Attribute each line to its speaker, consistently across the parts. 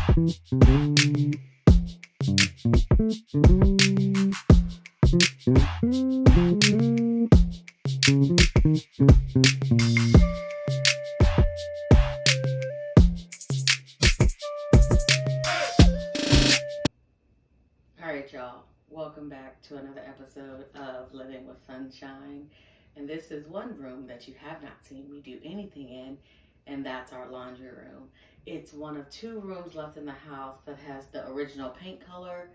Speaker 1: Alright, y'all, welcome back to another episode of Living with Sunshine. And this is one room that you have not seen me do anything in, and that's our laundry room. It's one of two rooms left in the house that has the original paint color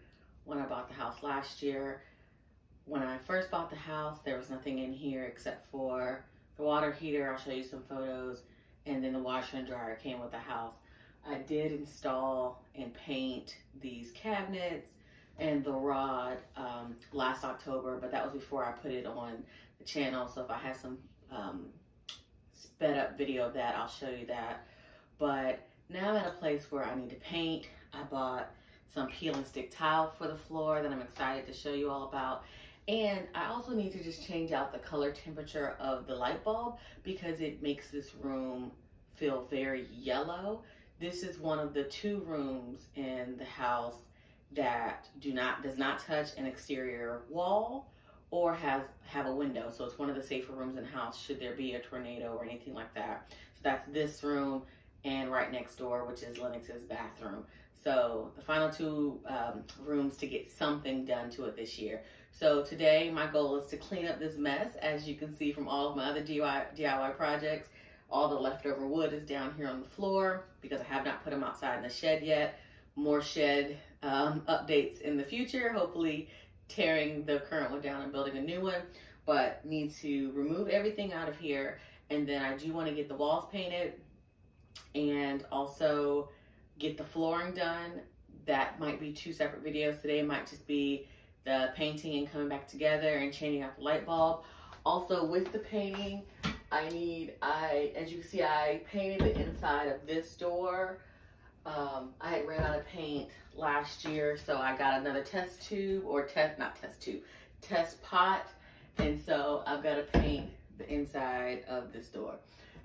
Speaker 1: when I bought the house last year. When I first bought the house, there was nothing in here except for the water heater. I'll show you some photos, and then the washer and dryer came with the house. I did install and paint these cabinets and the rod last October, but that was before I put it on the channel. So if I have some sped up video of that, I'll show you that. But now I'm at a place where I need to paint. I bought some peel and stick tile for the floor that I'm excited to show you all about. And I also need to just change out the color temperature of the light bulb because it makes this room feel very yellow. This is one of the two rooms in the house that does not touch an exterior wall or have a window. So it's one of the safer rooms in the house should there be a tornado or anything like that. So that's this room and right next door, which is Lennox's bathroom. So the final two rooms to get something done to it this year. So today my goal is to clean up this mess. As you can see from all of my other DIY projects, all the leftover wood is down here on the floor because I have not put them outside in the shed yet. More shed updates in the future, hopefully tearing the current one down and building a new one, but need to remove everything out of here. And then I do want to get the walls painted and also get the flooring done. That might be two separate videos. Today might just be the painting and coming back together and changing out the light bulb. Also with the painting, as you can see, I painted the inside of this door. I had ran out of paint last year, so I got another test pot, and so I've got to paint the inside of this door,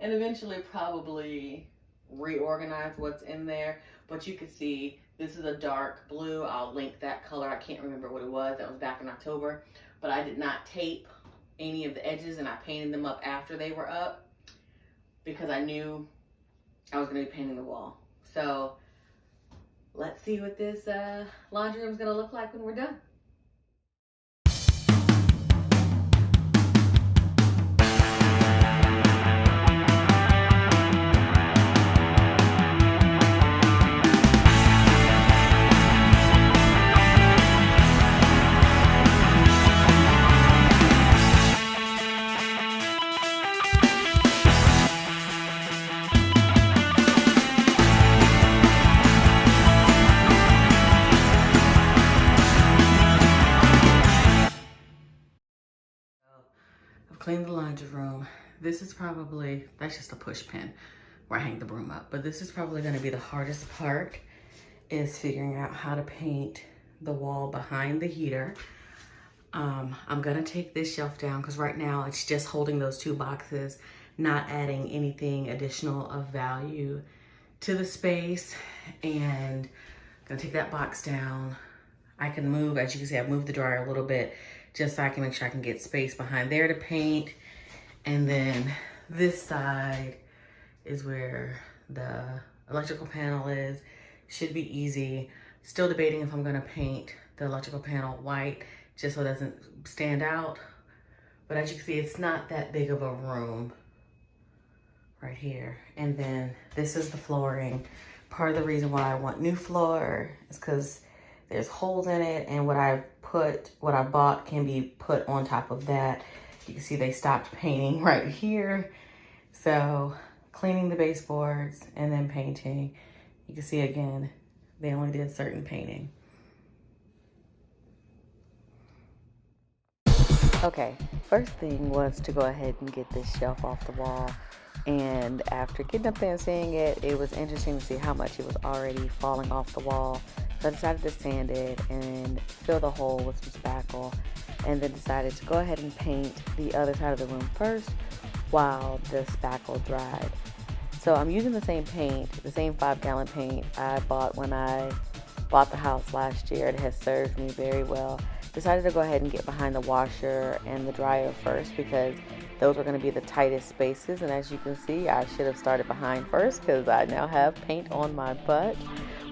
Speaker 1: and eventually probably reorganize what's in there. But you can see this is a dark blue. I'll link that color. I can't remember what it was. That was back in October, but I did not tape any of the edges, and I painted them up after they were up because I knew I was going to be painting the wall. So let's see what this laundry room is going to look like when we're done. Clean the laundry room. This is probably, that's just a push pin where I hang the broom up, but this is probably going to be the hardest part, is figuring out how to paint the wall behind the heater. I'm going to take this shelf down because right now it's just holding those two boxes, not adding anything additional of value to the space. And I'm going to take that box down. I can move, as you can see, I've moved the dryer a little bit just so I can make sure I can get space behind there to paint. And then this side is where the electrical panel is. Should be easy. Still debating if I'm gonna paint the electrical panel white just so it doesn't stand out. But as you can see, it's not that big of a room right here. And then this is the flooring. Part of the reason why I want new floor is because there's holes in it, and what I bought can be put on top of that. You can see they stopped painting right here. So cleaning the baseboards and then painting. You can see again, they only did certain painting.
Speaker 2: Okay, first thing was to go ahead and get this shelf off the wall. And after getting up there and seeing it, it was interesting to see how much it was already falling off the wall. So I decided to sand it and fill the hole with some spackle, and then decided to go ahead and paint the other side of the room first while the spackle dried. So I'm using the same paint, the same 5-gallon paint I bought when I bought the house last year. It has served me very well. Decided to go ahead and get behind the washer and the dryer first because those were going to be the tightest spaces. And as you can see, I should have started behind first because I now have paint on my butt.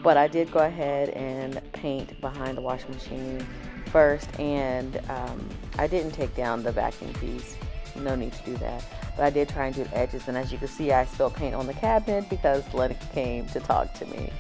Speaker 2: But I did go ahead and paint behind the washing machine first, and I didn't take down the vacuum piece. No need to do that. But I did try and do the edges, and as you can see, I spilled paint on the cabinet because Lennox came to talk to me.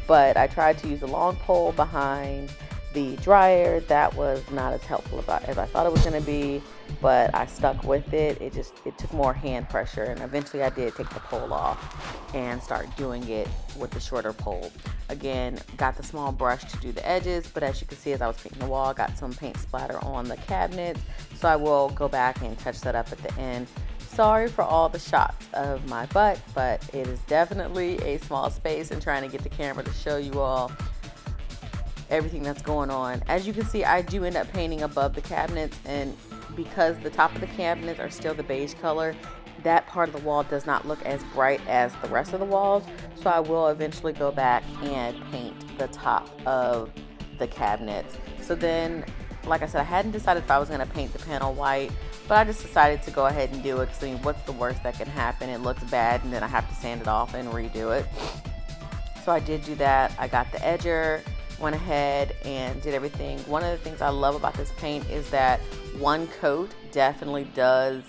Speaker 2: But I tried to use a long pole behind the dryer. That was not as helpful as I thought it was going to be, but I stuck with it. It took more hand pressure, and eventually I did take the pole off and start doing it with the shorter pole. Again, got the small brush to do the edges, but as you can see, as I was painting the wall, got some paint splatter on the cabinets, so I will go back and touch that up at the end. Sorry for all the shots of my butt, but it is definitely a small space, and trying to get the camera to show you all everything that's going on. As you can see, I do end up painting above the cabinets, and because the top of the cabinets are still the beige color, that part of the wall does not look as bright as the rest of the walls, so I will eventually go back and paint the top of the cabinets. So then, like I said, I hadn't decided if I was going to paint the panel white, but I just decided to go ahead and do it because, I mean, what's the worst that can happen? It looks bad and then I have to sand it off and redo it. So I did do that. I got the edger, went ahead and did everything. One of the things I love about this paint is that one coat definitely does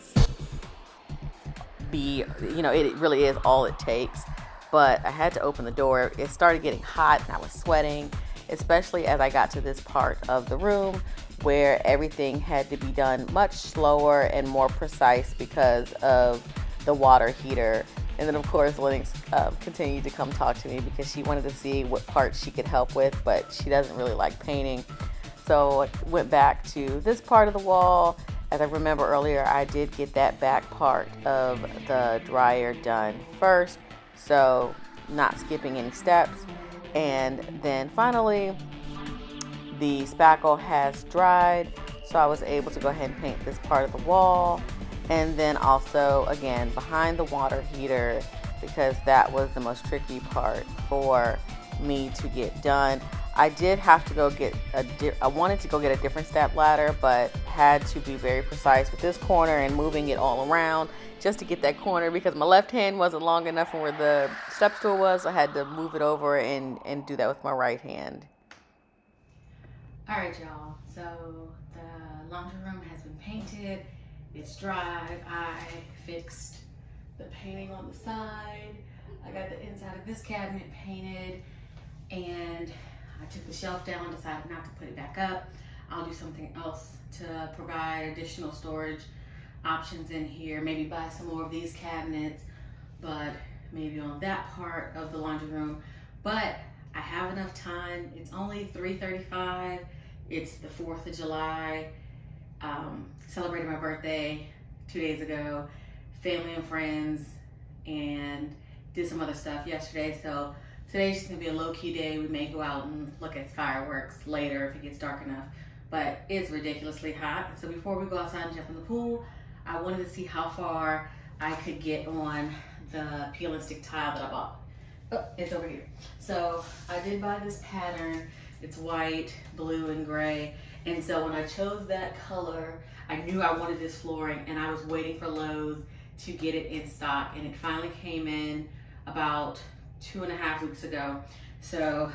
Speaker 2: it really is all it takes. But I had to open the door. It started getting hot and I was sweating, especially as I got to this part of the room where everything had to be done much slower and more precise because of the water heater. And then, of course, Lennox continued to come talk to me because she wanted to see what parts she could help with, but she doesn't really like painting. So I went back to this part of the wall. As I remember earlier, I did get that back part of the dryer done first, so not skipping any steps. And then finally, the spackle has dried, so I was able to go ahead and paint this part of the wall. And then also, again, behind the water heater, because that was the most tricky part for me to get done. I did have to go get I wanted to go get a different step ladder, but had to be very precise with this corner and moving it all around just to get that corner because my left hand wasn't long enough from where the step stool was. So I had to move it over and do that with my right hand.
Speaker 1: All right, y'all. So the laundry room has been painted. It's dry. I fixed the painting on the side. I got the inside of this cabinet painted, and I took the shelf down, decided not to put it back up. I'll do something else to provide additional storage options in here. Maybe buy some more of these cabinets, but maybe on that part of the laundry room. But I have enough time. It's only 3:35. It's the 4th of July. Celebrated my birthday 2 days ago. Family and friends, and did some other stuff yesterday. So today's just gonna be a low-key day. We may go out and look at fireworks later if it gets dark enough, but it's ridiculously hot. So before we go outside and jump in the pool, I wanted to see how far I could get on the peel and stick tile that I bought. Oh, it's over here. So I did buy this pattern. It's white, blue, and gray. And so when I chose that color, I knew I wanted this flooring, and I was waiting for Lowe's to get it in stock, and it finally came in about 2.5 weeks ago. So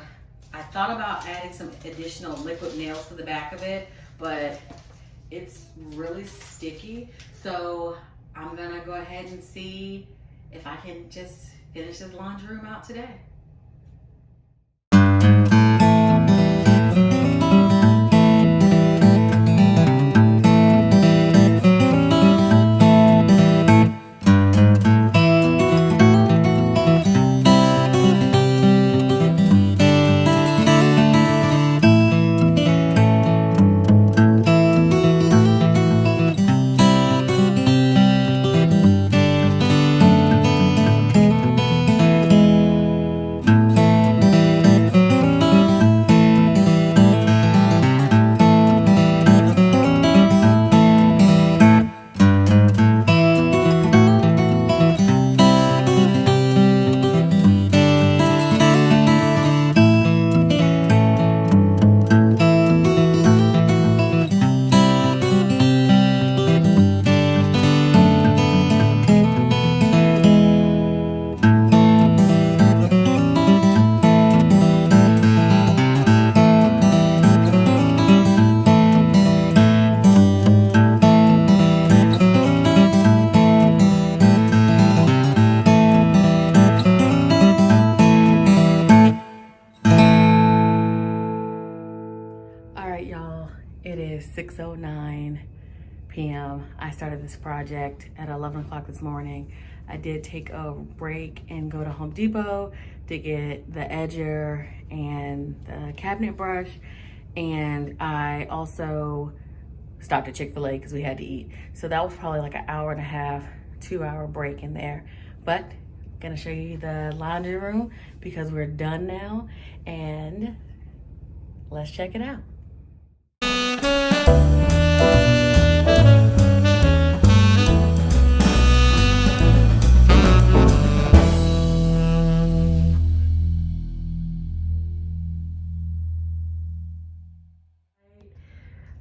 Speaker 1: I thought about adding some additional liquid nails to the back of it, but it's really sticky. So I'm gonna go ahead and see if I can just finish this laundry room out today. It is 6:09 p.m. I started this project at 11 o'clock this morning. I did take a break and go to Home Depot to get the edger and the cabinet brush. And I also stopped at Chick-fil-A because we had to eat. So that was probably like an hour and a half, 2-hour break in there. But I'm gonna show you the laundry room because we're done now, and let's check it out.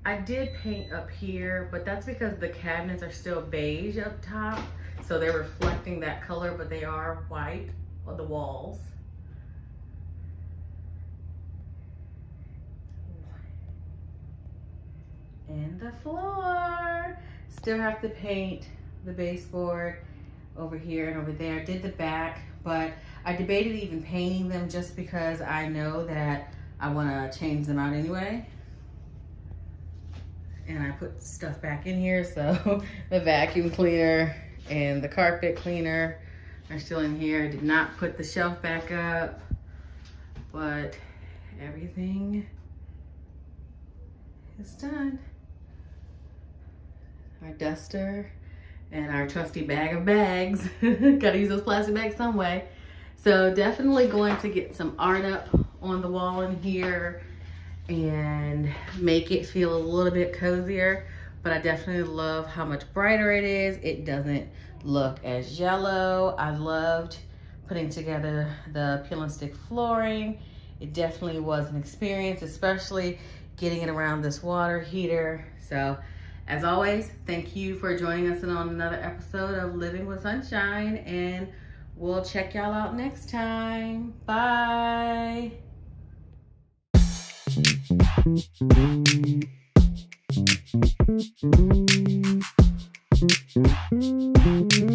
Speaker 1: I did paint up here, but that's because the cabinets are still beige up top. So they're reflecting that color, but they are white on the walls. And the floor. Still have to paint the baseboard over here and over there. Did the back, but I debated even painting them just because I know that I want to change them out anyway. And I put stuff back in here, so the vacuum cleaner and the carpet cleaner are still in here. I did not put the shelf back up, but everything is done. Our duster and our trusty bag of bags. Gotta use those plastic bags some way. So definitely going to get some art up on the wall in here and make it feel a little bit cozier, but I definitely love how much brighter it is. It doesn't look as yellow. I loved putting together the peel and stick flooring. It definitely was an experience, especially getting it around this water heater. So as always, thank you for joining us on another episode of Living with Sunshine, and we'll check y'all out next time. Bye. Thank you.